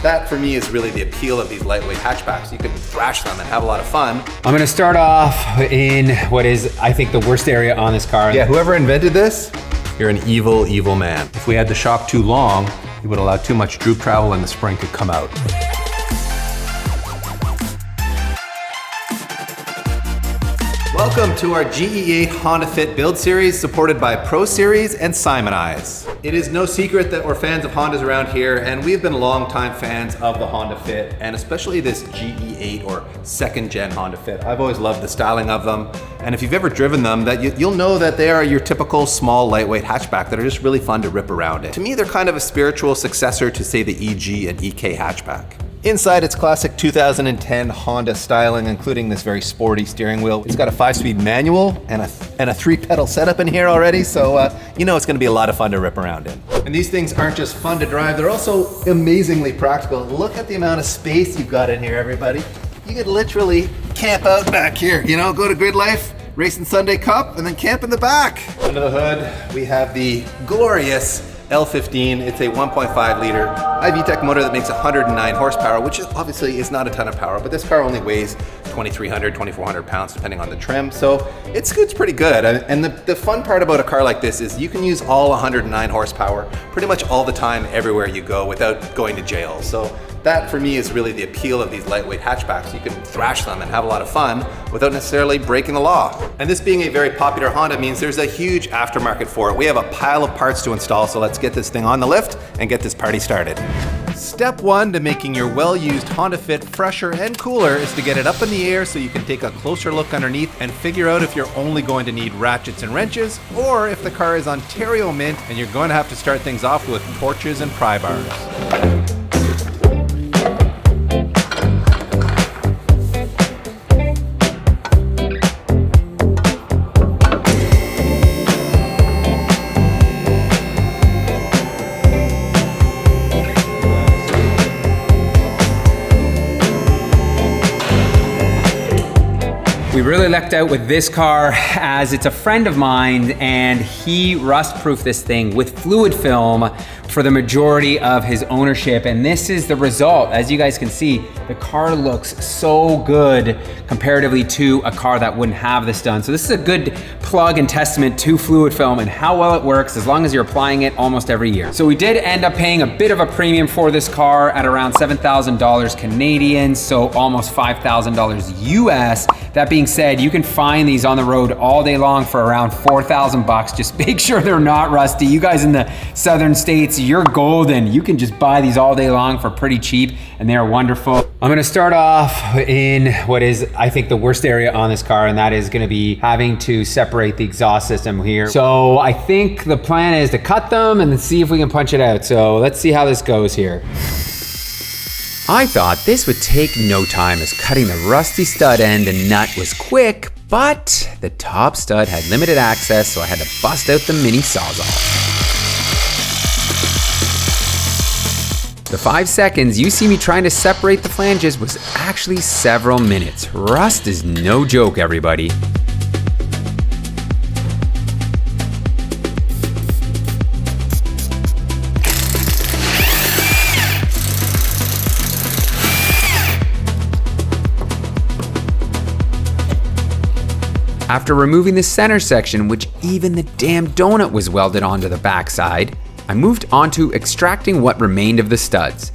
That for me is really the appeal of these lightweight hatchbacks. You can thrash them and have a lot of fun. I'm gonna start off in what is, I think, the worst area on this car. Yeah, whoever invented this, you're an evil, evil man. If we had the shock too long, it would allow too much droop travel and the spring could come out. Welcome to our GE8 Honda Fit build series supported by Pro-Series and Simoniz. It is no secret that we're fans of Hondas around here, and we've been longtime fans of the Honda Fit, and especially this GE8 or second gen Honda Fit. I've always loved the styling of them, and if you've ever driven them, you'll know that they are your typical small lightweight hatchback that are just really fun to rip around in. To me, they're kind of a spiritual successor to, say, the EG and EK hatchback. Inside, it's classic 2010 Honda styling, including this very sporty steering wheel. It's got a 5-speed manual and a 3-pedal setup in here already, so you know it's gonna be a lot of fun to rip around in. And these things aren't just fun to drive, they're also amazingly practical. Look at the amount of space you've got in here, everybody. You could literally camp out back here, you know, go to Grid Life, Racing Sunday Cup, and then camp in the back. Under the hood, we have the glorious L15. It's a 1.5 liter iVTEC motor that makes 109 horsepower, which obviously is not a ton of power, but this car only weighs 2,300, 2,400 pounds depending on the trim, so it's pretty good. And the fun part about a car like this is you can use all 109 horsepower pretty much all the time everywhere you go without going to jail. So that for me is really the appeal of these lightweight hatchbacks. You can thrash them and have a lot of fun without necessarily breaking the law. And this being a very popular Honda means there's a huge aftermarket for it. We have a pile of parts to install, so let's get this thing on the lift and get this party started. Step one to making your well-used Honda Fit fresher and cooler is to get it up in the air so you can take a closer look underneath and figure out if you're only going to need ratchets and wrenches, or if the car is Ontario Mint and you're going to have to start things off with torches and pry bars. We really lucked out with this car as it's a friend of mine and he rust-proofed this thing with fluid film for the majority of his ownership, and this is the result. As you guys can see, the car looks so good comparatively to a car that wouldn't have this done. So this is a good plug and testament to fluid film and how well it works as long as you're applying it almost every year. So we did end up paying a bit of a premium for this car at around $7,000 Canadian, so almost $5,000 US. That being said, you can find these on the road all day long for around 4,000 bucks. Just make sure they're not rusty. You guys in the southern states, you're golden. You can just buy these all day long for pretty cheap, and they are wonderful. I'm gonna start off in what is, I think, the worst area on this car, and that is gonna be having to separate the exhaust system here. So I think the plan is to cut them and then see if we can punch it out. So let's see how this goes here. I thought this would take no time as cutting the rusty stud end and nut was quick, but the top stud had limited access, so I had to bust out the mini Sawzall. The 5 seconds you see me trying to separate the flanges was actually several minutes. Rust is no joke, everybody. After removing the center section, which even the damn donut was welded onto the backside, I moved on to extracting what remained of the studs.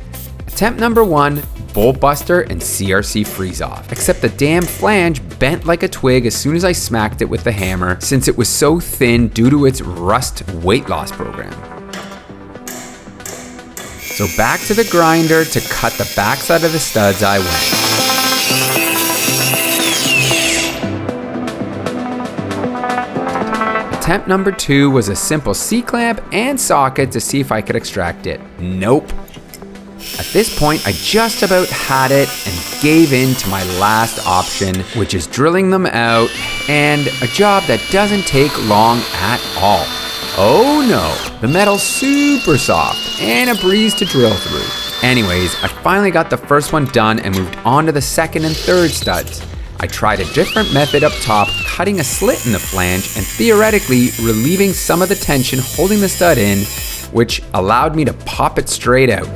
Attempt number 1, bolt buster and CRC freeze off. Except the damn flange bent like a twig as soon as I smacked it with the hammer, since it was so thin due to its rust weight loss program. So back to the grinder to cut the backside of the studs I went. Attempt number 2 was a simple C-clamp and socket to see if I could extract it. Nope. At this point, I just about had it and gave in to my last option, which is drilling them out, and a job that doesn't take long at all. Oh no, the metal's super soft and a breeze to drill through. Anyways, I finally got the first one done and moved on to the second and third studs. I tried a different method up top, cutting a slit in the flange and theoretically relieving some of the tension holding the stud in, which allowed me to pop it straight out.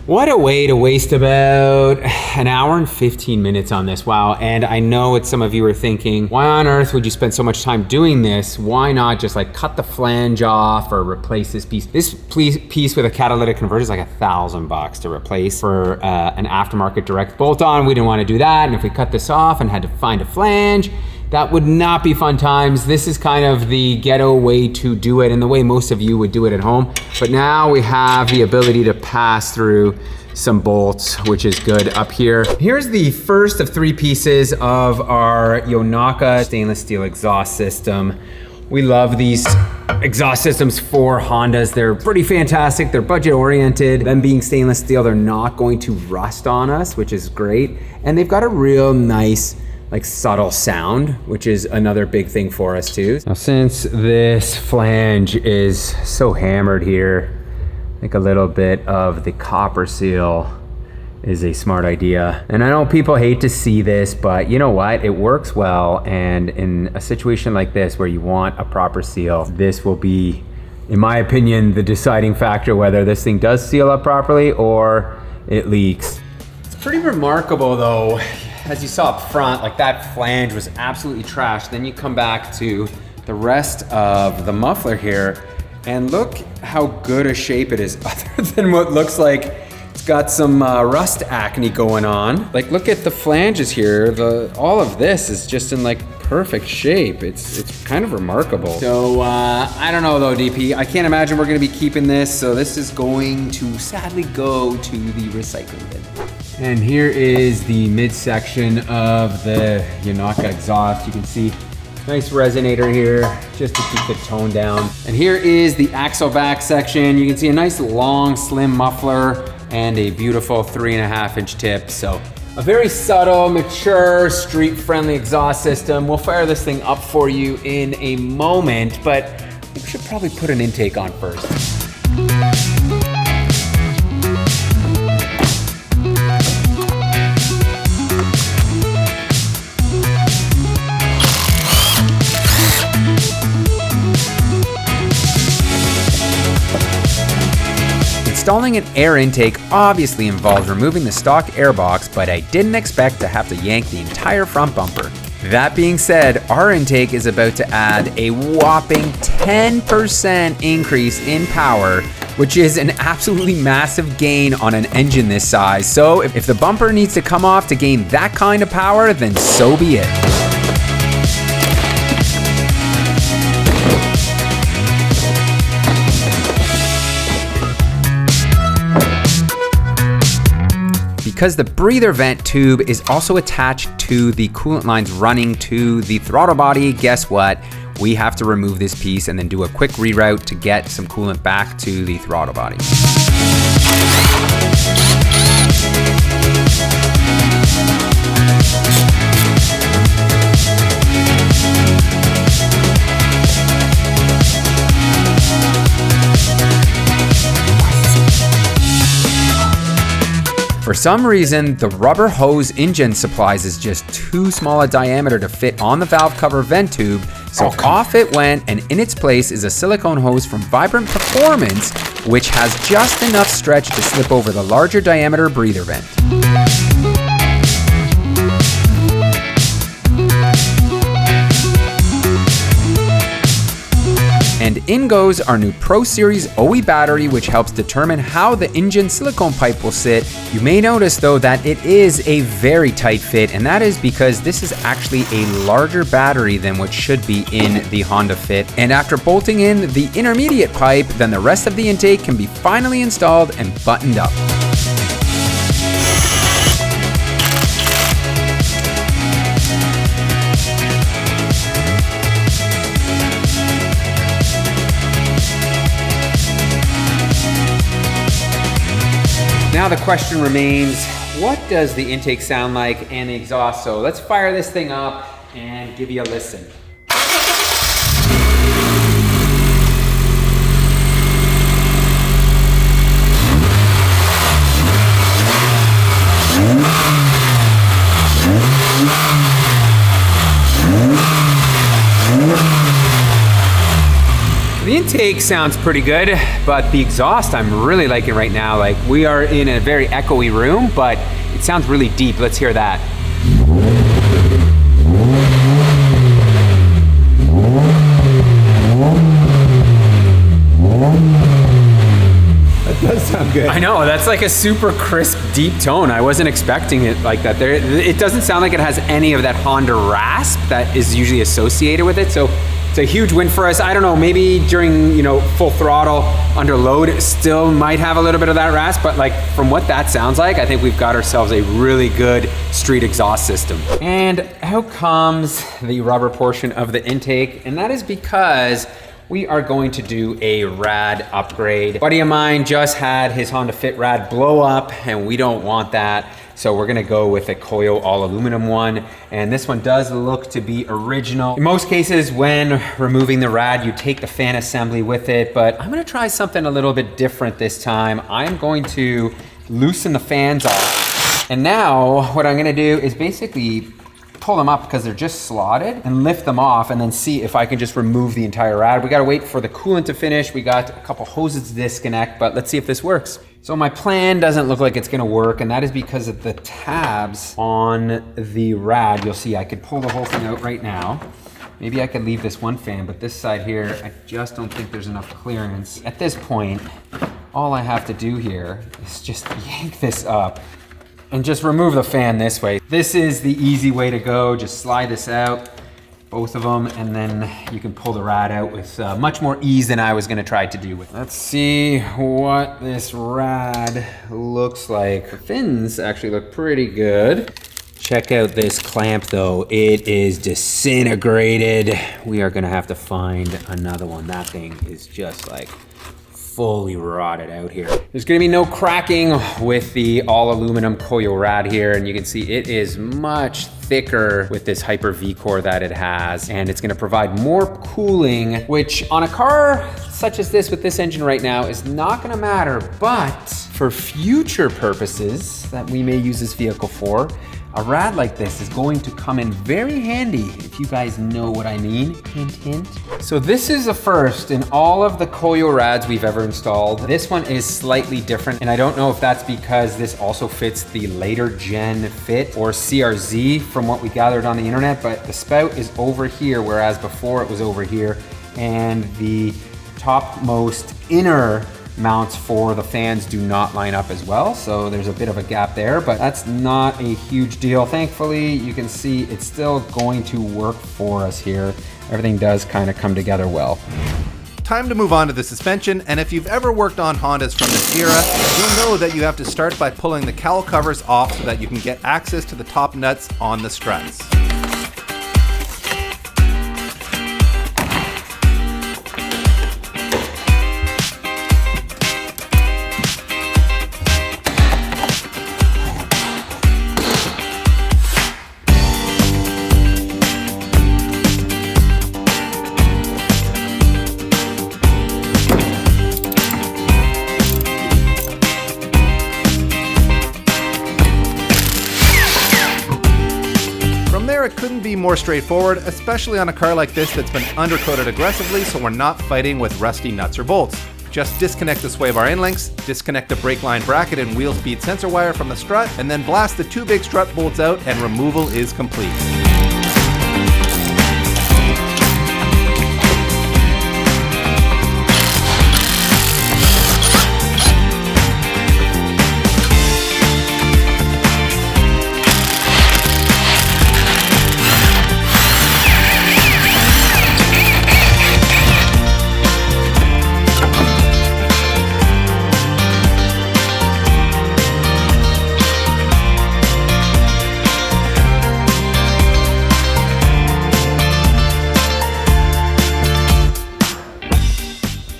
What a way to waste about an hour and 15 minutes on this. Wow. And I know what some of you are thinking, why on earth would you spend so much time doing this? Why not just like cut the flange off or replace this piece? This piece with a catalytic converter is like $1,000 to replace for an aftermarket direct bolt-on. We didn't want to do that. And if we cut this off and had to find a flange, that would not be fun times. This is kind of the ghetto way to do it and the way most of you would do it at home. But now we have the ability to pass through some bolts, which is good up here. Here's the first of 3 pieces of our Yonaka stainless steel exhaust system. We love these exhaust systems for Hondas. They're pretty fantastic. They're budget oriented. Them being stainless steel, they're not going to rust on us, which is great. And they've got a real nice like subtle sound, which is another big thing for us too. Now, since this flange is so hammered here, I think a little bit of the copper seal is a smart idea. And I know people hate to see this, but you know what? It works well. And in a situation like this where you want a proper seal, this will be, in my opinion, the deciding factor whether this thing does seal up properly or it leaks. It's pretty remarkable though. As you saw up front, like that flange was absolutely trashed. Then you come back to the rest of the muffler here and look how good a shape it is other than what looks like it's got some rust acne going on. Like look at the flanges here. All of this is just in like perfect shape. It's kind of remarkable. So I don't know though, DP. I can't imagine we're gonna be keeping this. So this is going to sadly go to the recycling bin. And here is the midsection of the Yonaka exhaust. You can see nice resonator here just to keep the tone down. And here is the axle back section. You can see a nice long slim muffler and a beautiful 3.5-inch tip. So a very subtle, mature, street-friendly exhaust system. We'll fire this thing up for you in a moment, but we should probably put an intake on first. Installing an air intake obviously involves removing the stock air box, but I didn't expect to have to yank the entire front bumper. That being said, our intake is about to add a whopping 10% increase in power, which is an absolutely massive gain on an engine this size. So if the bumper needs to come off to gain that kind of power, then so be it. Because the breather vent tube is also attached to the coolant lines running to the throttle body, guess what? We have to remove this piece and then do a quick reroute to get some coolant back to the throttle body. For some reason, the rubber hose engine supplies is just too small a diameter to fit on the valve cover vent tube, so off it went, and in its place is a silicone hose from Vibrant Performance, which has just enough stretch to slip over the larger diameter breather vent. And in goes our new Pro-Series OE battery, which helps determine how the engine silicone pipe will sit. You may notice though that it is a very tight fit, and that is because this is actually a larger battery than what should be in the Honda Fit. And after bolting in the intermediate pipe, then the rest of the intake can be finally installed and buttoned up. Now the question remains, what does the intake sound like and the exhaust? So let's fire this thing up and give you a listen. The intake intake sounds pretty good, but the exhaust I'm really liking right now. Like, we are in a very echoey room, but it sounds really deep. Let's hear that. That does sound good. I know, that's like a super crisp, deep tone. I wasn't expecting it like that. It doesn't sound like it has any of that Honda rasp that is usually associated with it. So it's a huge win for us. I don't know, maybe during, full throttle under load, it still might have a little bit of that rasp, but like from what that sounds like, I think we've got ourselves a really good street exhaust system. And out comes the rubber portion of the intake, and that is because we are going to do a rad upgrade. A buddy of mine just had his Honda Fit rad blow up, and we don't want that. So we're gonna go with a Coil all aluminum one. And this one does look to be original. In most cases, when removing the rad, you take the fan assembly with it, but I'm gonna try something a little bit different this time. I'm going to loosen the fans off. And now what I'm gonna do is basically pull them up because they're just slotted and lift them off and then see if I can just remove the entire rad. We gotta wait for the coolant to finish. We got a couple hoses to disconnect, but let's see if this works. So my plan doesn't look like it's gonna work, and that is because of the tabs on the rad. You'll see I could pull the whole thing out right now. Maybe I could leave this one fan, but this side here, I just don't think there's enough clearance. At this point, all I have to do here is just yank this up and just remove the fan this way. This is the easy way to go. Just slide this out, both of them, and then you can pull the rad out with much more ease than I was gonna try to do with it. Let's see what this rad looks like. The fins actually look pretty good. Check out this clamp though. It is disintegrated. We are gonna have to find another one. That thing is just like fully rotted out here. There's gonna be no cracking with the all aluminum coil rad here, and you can see it is much thicker with this Hyper V core that it has, and it's gonna provide more cooling, which on a car such as this with this engine right now is not gonna matter, but for future purposes that we may use this vehicle for, a rad like this is going to come in very handy, if you guys know what I mean, hint, hint. So this is a first in all of the coil rads we've ever installed. This one is slightly different, and I don't know if that's because this also fits the later gen Fit or CRZ from what we gathered on the internet, but the spout is over here, whereas before it was over here, and the topmost inner mounts for the fans do not line up as well, so there's a bit of a gap there, but that's not a huge deal. Thankfully, you can see it's still going to work for us here. Everything does kind of come together well. Time to move on to the suspension, and if you've ever worked on Hondas from this era, you'll know that you have to start by pulling the cowl covers off so that you can get access to the top nuts on the struts. It couldn't be more straightforward, especially on a car like this that's been undercoated aggressively, so we're not fighting with rusty nuts or bolts. Just disconnect the sway bar end links, disconnect the brake line bracket and wheel speed sensor wire from the strut, and then blast the two big strut bolts out, and removal is complete.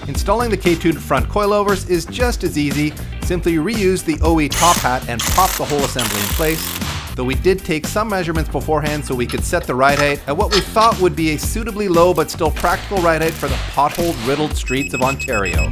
Installing the K-tuned front coilovers is just as easy. Simply reuse the OE top hat and pop the whole assembly in place. Though we did take some measurements beforehand so we could set the ride height at what we thought would be a suitably low but still practical ride height for the pothole-riddled streets of Ontario.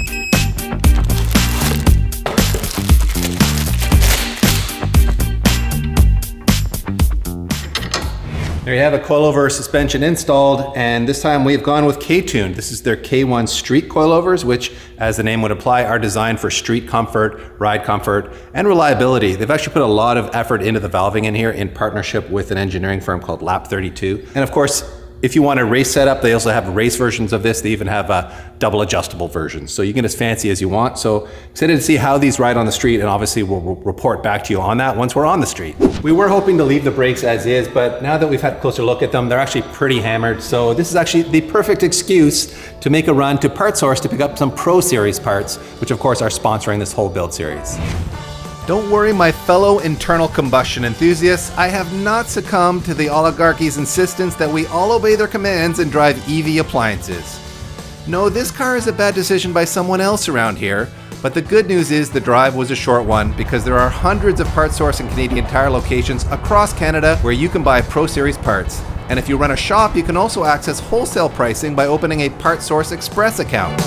Here you have a coilover suspension installed, and this time we've gone with K-Tune. This is their K1 street coilovers, which, as the name would imply, are designed for street comfort, ride comfort, and reliability. They've actually put a lot of effort into the valving in here in partnership with an engineering firm called Lap 32. And of course, if you want a race setup, they also have race versions of this. They even have double adjustable versions. So you can get as fancy as you want. So excited to see how these ride on the street, and obviously we'll report back to you on that once we're on the street. We were hoping to leave the brakes as is, but now that we've had a closer look at them, they're actually pretty hammered. So this is actually the perfect excuse to make a run to Part Source to pick up some Pro Series parts, which of course are sponsoring this whole build series. Don't worry, my fellow internal combustion enthusiasts, I have not succumbed to the oligarchy's insistence that we all obey their commands and drive EV appliances. No, this car is a bad decision by someone else around here, but the good news is the drive was a short one because there are hundreds of Part Source and Canadian Tire locations across Canada where you can buy Pro Series parts. And if you run a shop, you can also access wholesale pricing by opening a Part Source Express account.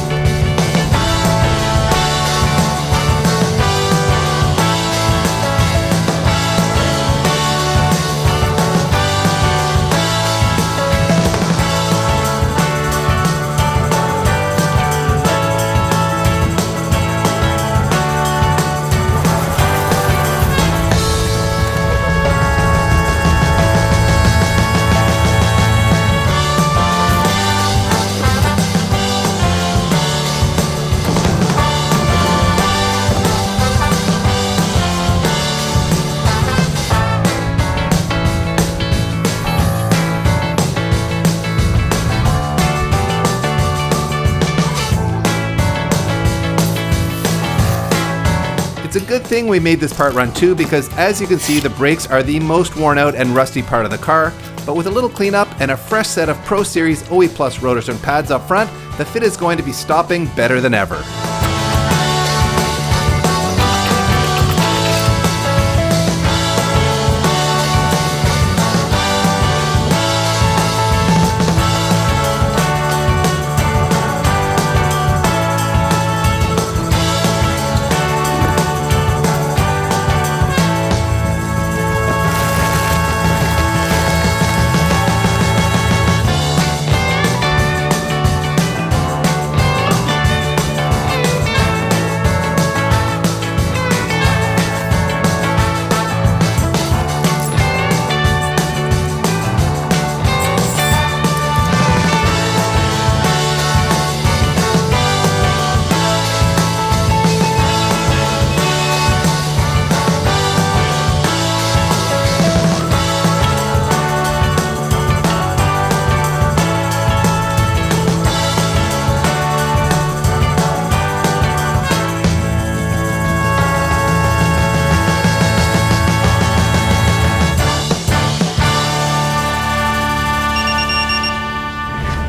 It's a good thing we made this part run too, because as you can see, the brakes are the most worn out and rusty part of the car, but with a little cleanup and a fresh set of Pro Series OE Plus rotors and pads up front, the Fit is going to be stopping better than ever.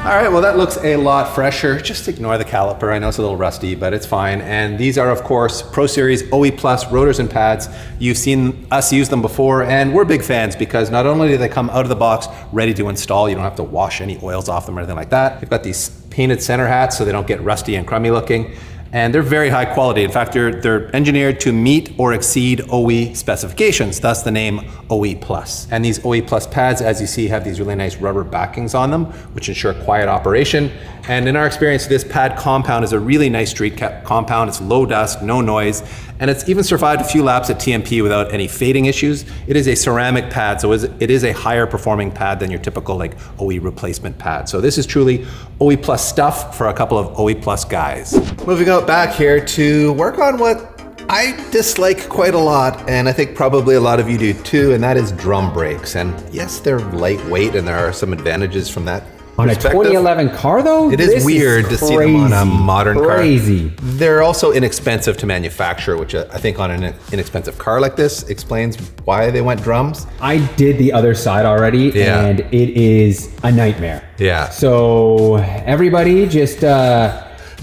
All right, well that looks a lot fresher. Just ignore the caliper. I know it's a little rusty, but it's fine. And these are, of course, Pro Series OE Plus rotors and pads. You've seen us use them before, and we're big fans because not only do they come out of the box ready to install, you don't have to wash any oils off them or anything like that. They've got these painted center hats so they don't get rusty and crummy looking. And they're very high quality. In fact, they're engineered to meet or exceed OE specifications, thus the name OE Plus. And these OE Plus pads, as you see, have these really nice rubber backings on them, which ensure quiet operation. And in our experience, this pad compound is a really nice street compound. It's low dust, no noise, and it's even survived a few laps at TMP without any fading issues. It is a ceramic pad, so it is a higher performing pad than your typical like OE replacement pad. So this is truly OE Plus stuff for a couple of OE Plus guys. Moving out back here to work on what I dislike quite a lot, and I think probably a lot of you do too, and that is drum brakes. And yes, they're lightweight and there are some advantages from that. On a 2011 car though? It is weird to see them on a modern car. Crazy. They're also inexpensive to manufacture, which I think on an inexpensive car like this explains why they went drums. I did the other side already, and it is a nightmare. Yeah. So everybody just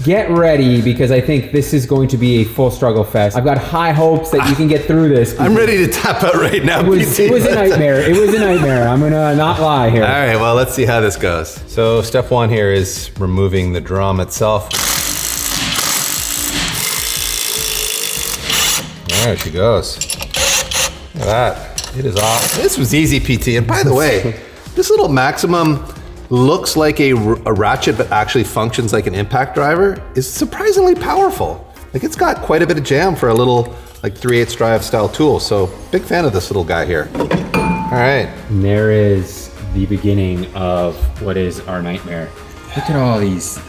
get ready, because I think this is going to be a full struggle fest. I've got high hopes that you can get through this. I'm ready to tap out right now. It was a nightmare. It was a nightmare. I'm gonna not lie here. All right, well, let's see how this goes. So step one here is removing the drum itself. There she goes. Look at that. It is off. This was easy, PT. And by the way, This little Maximum looks like a ratchet, but actually functions like an impact driver, is surprisingly powerful. Like it's got quite a bit of jam for a little like 3/8 drive style tool. So big fan of this little guy here. All right. And there is the beginning of what is our nightmare. Look at all these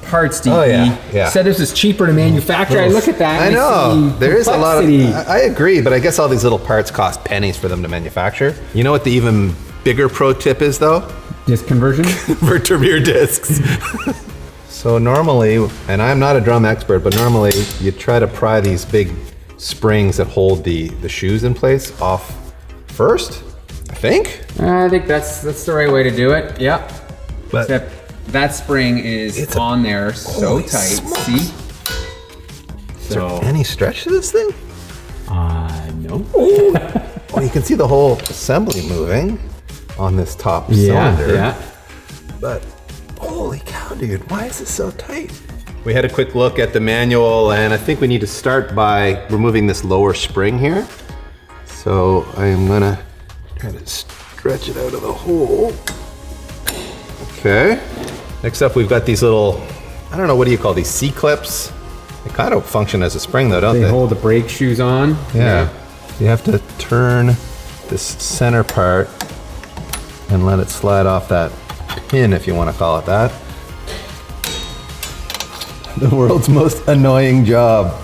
parts, DP. Oh yeah, yeah. Said this is cheaper to manufacture. I look at that. I know. There is a lot of, complexity. I agree, but I guess all these little parts cost pennies for them to manufacture. You know what the even bigger pro tip is though? Disc conversion? For Tremere discs. So normally, and I'm not a drum expert, but normally you try to pry these big springs that hold the shoes in place off first, I think. I think that's the right way to do it. Yep. But except that spring is on there so tight. See? Is there any stretch to this thing? No. Oh, you can see the whole assembly moving on this top cylinder. Yeah. But holy cow, dude, why is this so tight? We had a quick look at the manual, and I think we need to start by removing this lower spring here. So I am gonna try to stretch it out of the hole. Okay. Next up, we've got these little, I don't know, what do you call these, C-clips? They kind of function as a spring though, don't they? They hold the brake shoes on. Yeah. You have to turn this center part and let it slide off that pin, if you want to call it that. The world's most annoying job.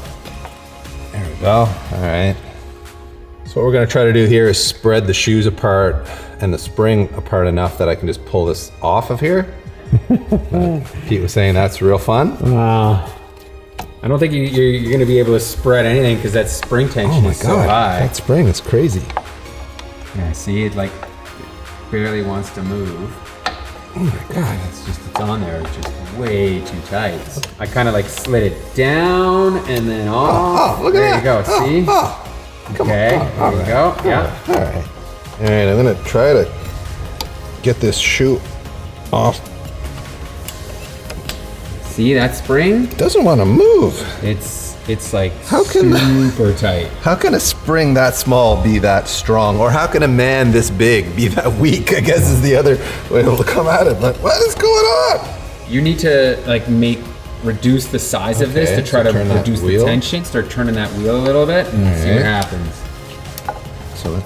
There we go. All right. So what we're going to try to do here is spread the shoes apart and the spring apart enough that I can just pull this off of here. Pete was saying that's real fun. I don't think you're going to be able to spread anything because that spring tension is so high. That spring is crazy. Yeah, see, it like barely wants to move. Oh my God. It's on there. It's just way too tight. I kind of like slid it down and then off. Look at there that. There you go. See? Come Okay. on. There you go. Yeah. All right. All right. I'm gonna try to get this shoe off. See that spring? It doesn't want to move. It's like can- super tight. How can a spring that small be that strong? Or how can a man this big be that weak? I guess is the other way to come at it. Like, what is going on? You need to like reduce the size of this to try to reduce the tension. Start turning that wheel a little bit and see what happens. So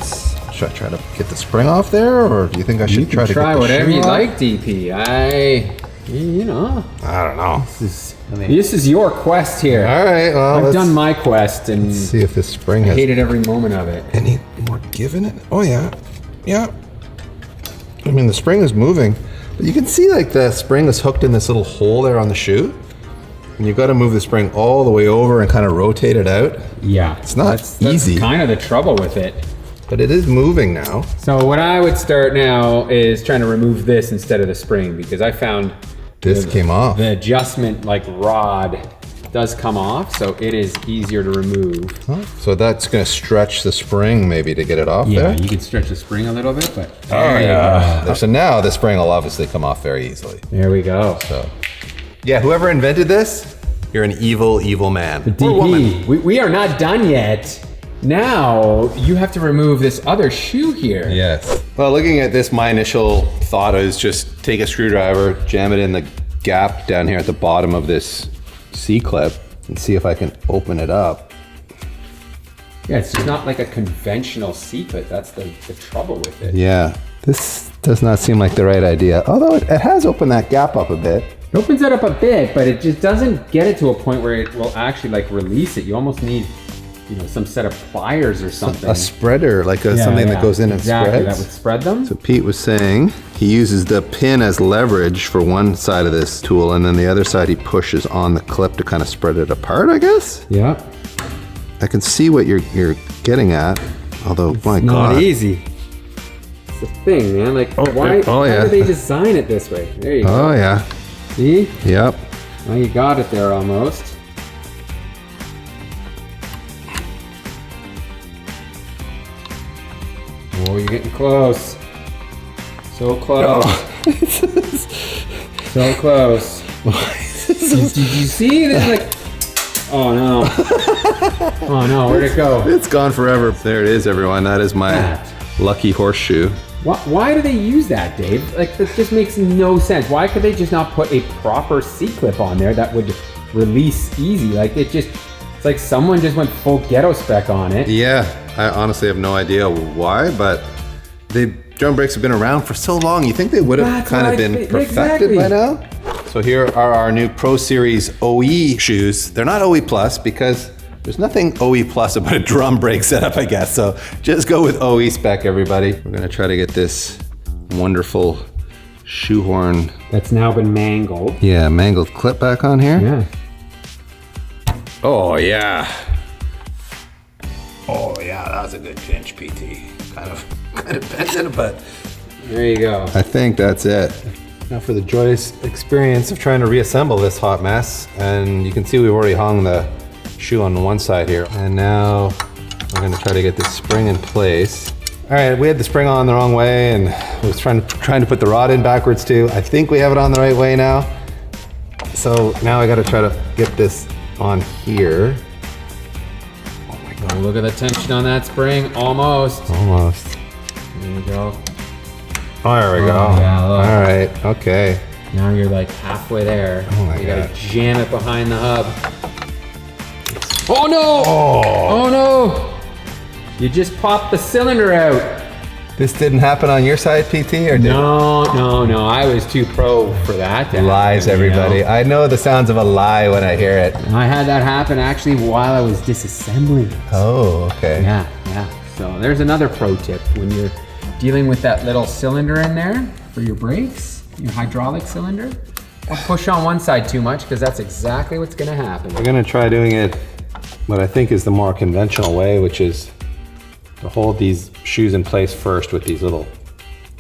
should I try to get the spring off there, or do you think I should try to get the whatever shoe you off? like, DP. You know. I don't know. This is your quest here. All right. Well, I've done my quest and let's see if this spring I has hated every moment of it. any more give in it. Oh yeah, yeah. I mean, the spring is moving, but you can see like the spring is hooked in this little hole there on the shoe, and you've got to move the spring all the way over and kind of rotate it out. Yeah, it's not easy. That's kind of the trouble with it. But it is moving now. So what I would start now is trying to remove this instead of the spring, because I found this came off. The adjustment like rod does come off, so it is easier to remove. Huh? So that's going to stretch the spring maybe to get it off there? Yeah, you can stretch the spring a little bit, but So now the spring will obviously come off very easily. There we go. So, yeah, whoever invented this, you're an evil, evil man. But DP, we are not done yet. Now you have to remove this other shoe here. Yes. Well, looking at this, my initial thought is just take a screwdriver, jam it in the gap down here at the bottom of this C-clip and see if I can open it up. Yeah, it's just not like a conventional C-clip. That's the trouble with it. Yeah, this does not seem like the right idea. Although it has opened that gap up a bit. It opens it up a bit, but it just doesn't get it to a point where it will actually like release it. You almost need, some set of pliers or something. A spreader, like something that goes in and spreads. That would spread them. So Pete was saying he uses the pin as leverage for one side of this tool, and then the other side he pushes on the clip to kind of spread it apart, I guess? Yeah. I can see what you're getting at, although, my God. Not easy. It's the thing, man. Like, why did they design it this way? There you go. Oh, yeah. See? Yep. Well, you got it there almost. Oh, you're getting close. So close. So close. Did you see? It's like, oh no. Oh no, where'd it go? It's gone forever. There it is, everyone. That is my lucky horseshoe. Why do they use that, Dave? Like, that just makes no sense. Why could they just not put a proper C-clip on there that would release easy? Like, it's like someone just went full ghetto spec on it. Yeah, I honestly have no idea why, but the drum brakes have been around for so long. You think they would have kind of been perfected by now? So here are our new Pro Series OE shoes. They're not OE Plus because there's nothing OE Plus about a drum brake setup, I guess. So just go with OE spec, everybody. We're gonna try to get this wonderful shoehorn. That's now been mangled. Yeah, mangled clip back on here. Yeah. Oh yeah. Oh yeah, that was a good pinch, PT. Kind of bent it, but there you go. I think that's it. Now for the joyous experience of trying to reassemble this hot mess. And you can see we've already hung the shoe on one side here. And now we're gonna try to get this spring in place. All right, we had the spring on the wrong way and I was trying to put the rod in backwards too. I think we have it on the right way now. So now I gotta try to get this on here. Oh my God, look at the tension on that spring, almost. Almost. There you go. Oh, there we go. Yeah, look. All right, okay. Now you're like halfway there. Oh my You gotta God. jam it behind the hub. Oh no! Oh, Oh no! You just popped the cylinder out. this didn't happen on your side, PT, or did it? No, I was too pro for that. to Lies, happen, you know? everybody. I know the sounds of a lie when I hear it. I had that happen actually while I was disassembling it. Oh, okay. Yeah. So there's another pro tip when you're dealing with that little cylinder in there for your brakes, your hydraulic cylinder. Don't push on one side too much because that's exactly what's gonna happen. We're gonna try doing it what I think is the more conventional way, which is to hold these shoes in place first with these little,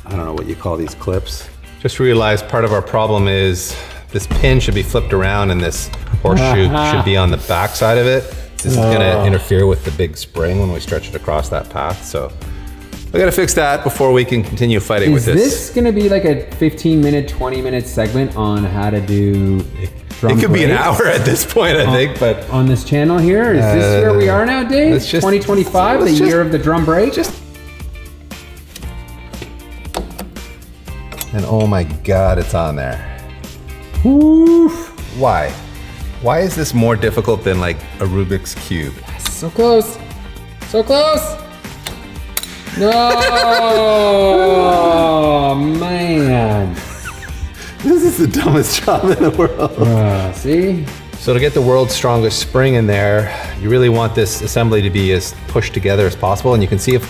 I don't know what you call these clips. Just realized part of our problem is this pin should be flipped around and this horseshoe should be on the back side of it. This is gonna interfere with the big spring when we stretch it across that path. So we gotta fix that before we can continue fighting with Is this. this gonna be like a 15-minute, 20-minute segment on how to do drum It could be an brakes hour at this point, I think, but on this channel here? Is this where we are now, Dave? let's just- 2025, the let's just- year of the drum brake? and oh my God, it's on there. Oof. Why? Why is this more difficult than like a Rubik's Cube? So close. So close. No, man. This is the dumbest job in the world. See? So to get the world's strongest spring in there, you really want this assembly to be as pushed together as possible. And you can see if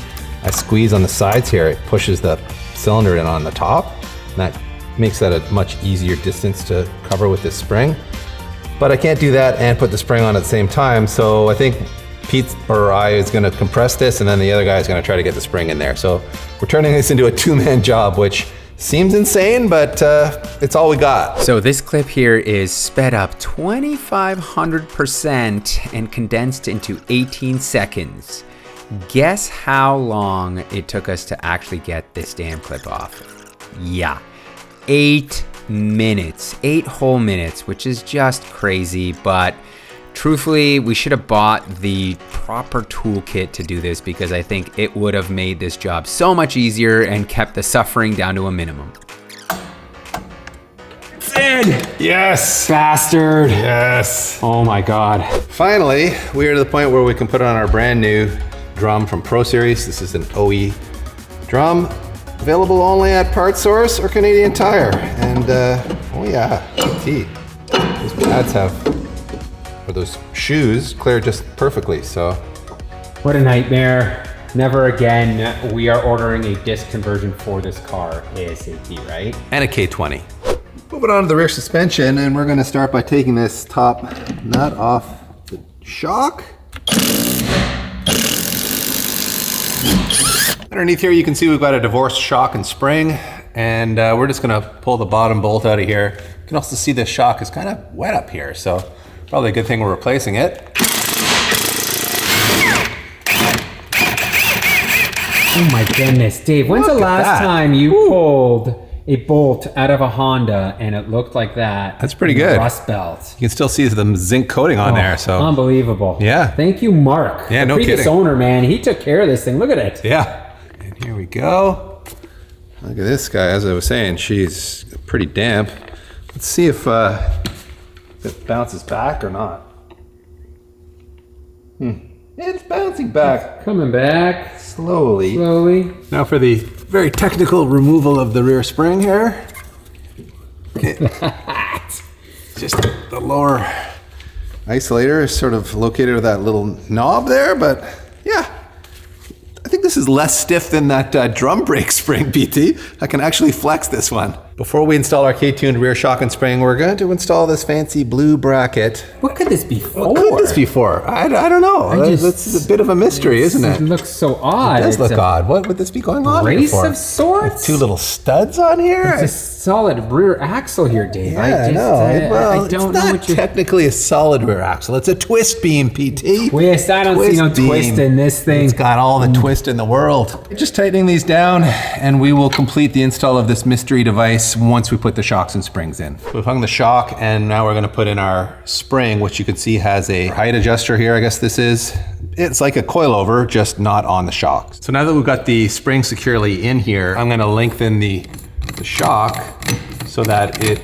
I squeeze on the sides here, it pushes the cylinder in on the top. And that makes that a much easier distance to cover with this spring. But I can't do that and put the spring on at the same time. So I think Pete or I is gonna compress this and then the other guy is gonna try to get the spring in there. So we're turning this into a two-man job, which seems insane, but it's all we got. So this clip here is sped up 2,500% and condensed into 18 seconds. Guess how long it took us to actually get this damn clip off? Yeah, 8 minutes, 8 whole minutes, which is just crazy, but truthfully, we should have bought the proper toolkit to do this because I think it would have made this job so much easier and kept the suffering down to a minimum. It's in! Yes! Bastard! Yes! Oh my God. Finally, we are to the point where we can put it on our brand new drum from Pro Series. This is an OE drum, available only at Parts Source or Canadian Tire. And oh yeah, PT. Those pads have, or those shoes, clear just perfectly, so. What a nightmare. Never again. We are ordering a disc conversion for this car ASAP, right? And a K20. Moving on to the rear suspension, and we're gonna start by taking this top nut off the shock. Underneath here, you can see we've got a divorced shock and spring, and we're just gonna pull the bottom bolt out of here. You can also see the shock is kind of wet up here, so probably a good thing we're replacing it. Oh my goodness, Dave, when's the Look at last that. time you pulled a bolt out of a Honda and it looked like that? That's pretty with a good. Rust belt. You can still see the zinc coating on there, so. Unbelievable. Yeah. Thank you, Mark. Yeah, the no previous kidding. owner, man, he took care of this thing. Look at it. Yeah. And Here we go. Look at this guy. As I was saying, she's pretty damp. Let's see if it bounces back or not. It's bouncing back. Coming back. Slowly. Slowly. Now for the very technical removal of the rear spring here. Okay. Just the lower isolator is sort of located with that little knob there, but yeah. I think this is less stiff than that drum brake spring, PT. I can actually flex this one. Before we install our K-tuned rear shock and spring, we're going to install this fancy blue bracket. What could this be for? What could this be for? I don't know. That's a bit of a mystery, isn't it? It looks so odd. It does look odd. What would this be going on here for? Brace of sorts? 2 little studs on here? It's a solid rear axle here, Dave. Yeah, I don't know it's what not you're... technically a solid rear axle. It's a twist beam, PT. Twist? I don't see no twist in this thing. It's got all the twist in the world. Just tightening these down, and we will complete the install of this mystery device once we put the shocks and springs in. We've hung the shock, and now we're going to put in our spring, which you can see has a height adjuster here. I guess this is. It's like a coilover, just not on the shock. So now that we've got the spring securely in here, I'm going to lengthen the shock so that it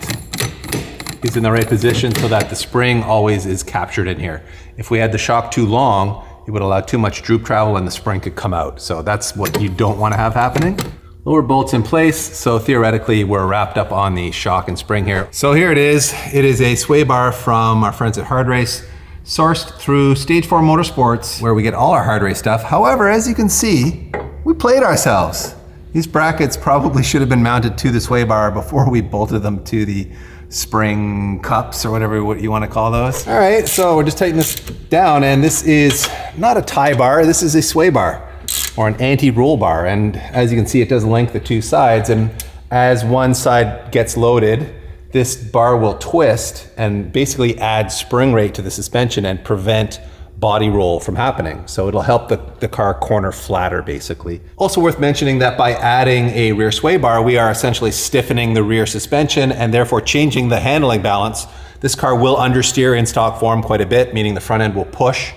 is in the right position so that the spring always is captured in here. If we had the shock too long, it would allow too much droop travel and the spring could come out. So that's what you don't want to have happening. Lower bolts in place, so theoretically we're wrapped up on the shock and spring here. So here it is. It is a sway bar from our friends at Hard Race, sourced through Stage 4 Motorsports, where we get all our hard race stuff. However, as you can see, we played ourselves. These brackets probably should have been mounted to the sway bar before we bolted them to the spring cups or whatever you want to call those. All right, so we're just tightening this down, and this is not a tie bar, this is a sway bar or an anti-roll bar. And as you can see, it does link the 2 sides, and as one side gets loaded, this bar will twist and basically add spring rate to the suspension and prevent body roll from happening. So it'll help the car corner flatter, basically. Also worth mentioning that by adding a rear sway bar, we are essentially stiffening the rear suspension and therefore changing the handling balance. This car will understeer in stock form quite a bit, meaning the front end will push.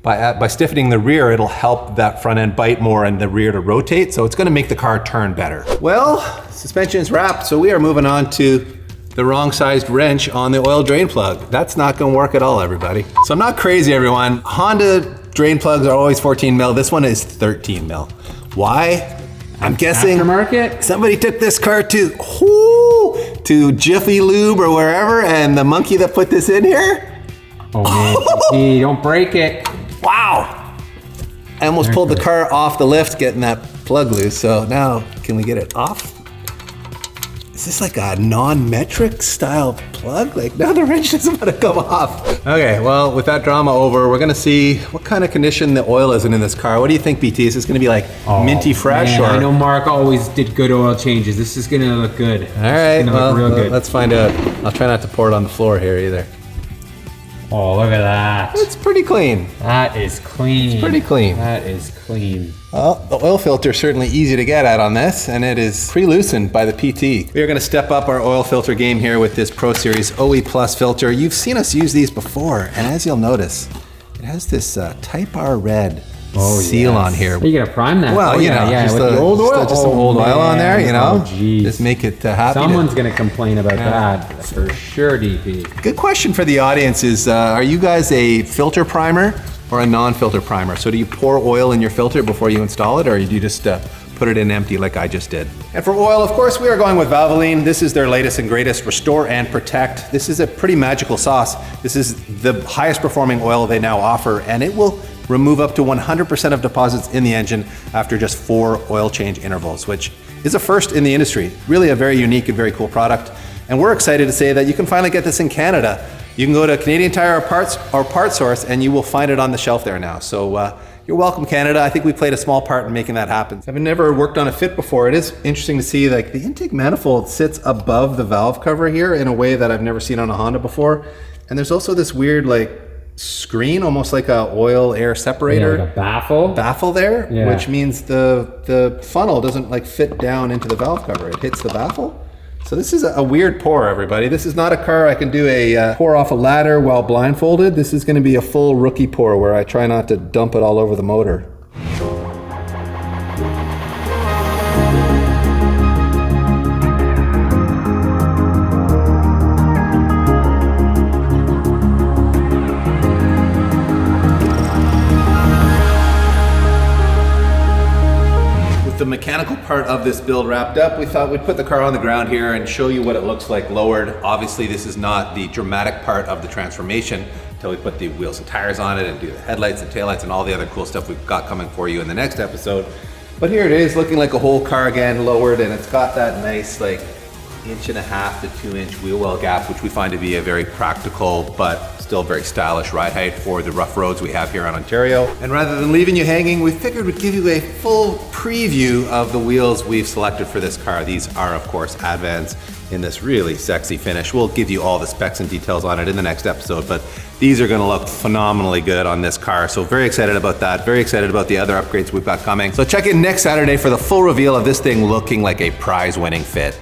By stiffening the rear, it'll help that front end bite more and the rear to rotate, so it's gonna make the car turn better. Well, suspension is wrapped, so we are moving on to the wrong sized wrench on the oil drain plug. That's not gonna work at all, everybody. So I'm not crazy, everyone. Honda drain plugs are always 14 mil. This one is 13 mil. Why? I'm guessing aftermarket. Somebody took this car to Jiffy Lube or wherever, and the monkey that put this in here. Oh man, GT, don't break it. Wow! I almost pulled the car off the lift getting that plug loose. So now, can we get it off? Is this like a non-metric style plug? Like, now the wrench doesn't want to come off. Okay, well, with that drama over, we're gonna see what kind of condition the oil is in this car. What do you think, BT? Is this gonna be like minty fresh? Man, or? I know Mark always did good oil changes. This is gonna look good. All right, well, real good. Let's find out. I'll try not to pour it on the floor here either. Oh, look at that. It's pretty clean. That is clean. It's pretty clean. That is clean. Well, the oil filter is certainly easy to get at on this, and it is pre-loosened by the PT. We are gonna step up our oil filter game here with this Pro-Series OE Plus filter. You've seen us use these before, and as you'll notice, it has this Type R red seal on here. Are you gonna prime that? Well, you know, with the old oil. Just some old oil on there, you know? Oh, geez. Just make it happy. Someone's gonna complain about that for sure, DP. Good question for the audience is, are you guys a filter primer or a non-filter primer? So do you pour oil in your filter before you install it, or do you just put it in empty like I just did? And for oil, of course, we are going with Valvoline. This is their latest and greatest, Restore and Protect. This is a pretty magical sauce. This is the highest performing oil they now offer, and it will remove up to 100% of deposits in the engine after just 4 oil change intervals, which is a first in the industry. Really a very unique and very cool product. And we're excited to say that you can finally get this in Canada. You can go to Canadian Tire or Parts Source and you will find it on the shelf there now. So you're welcome, Canada. I think we played a small part in making that happen. I've never worked on a Fit before. It is interesting to see like the intake manifold sits above the valve cover here in a way that I've never seen on a Honda before. And there's also this weird like screen, almost like a oil air separator. Yeah, like a baffle there, which means the funnel doesn't like fit down into the valve cover. It hits the baffle. So this is a weird pour, everybody. This is not a car I can do a pour off a ladder while blindfolded. This is gonna be a full rookie pour where I try not to dump it all over the motor. the mechanical part of this build wrapped up, we thought we'd put the car on the ground here and show you what it looks like lowered. Obviously, this is not the dramatic part of the transformation until we put the wheels and tires on it and do the headlights and taillights and all the other cool stuff we've got coming for you in the next episode. But here it is, looking like a whole car again, lowered, and it's got that nice like 1.5 to 2 inch wheel well gap, which we find to be a very practical but still very stylish ride height for the rough roads we have here in Ontario. And rather than leaving you hanging, we figured we'd give you a full preview of the wheels we've selected for this car. These are of course Advans in this really sexy finish. We'll give you all the specs and details on it in the next episode, but these are gonna look phenomenally good on this car. So very excited about that. Very excited about the other upgrades we've got coming. So check in next Saturday for the full reveal of this thing looking like a prize-winning fit.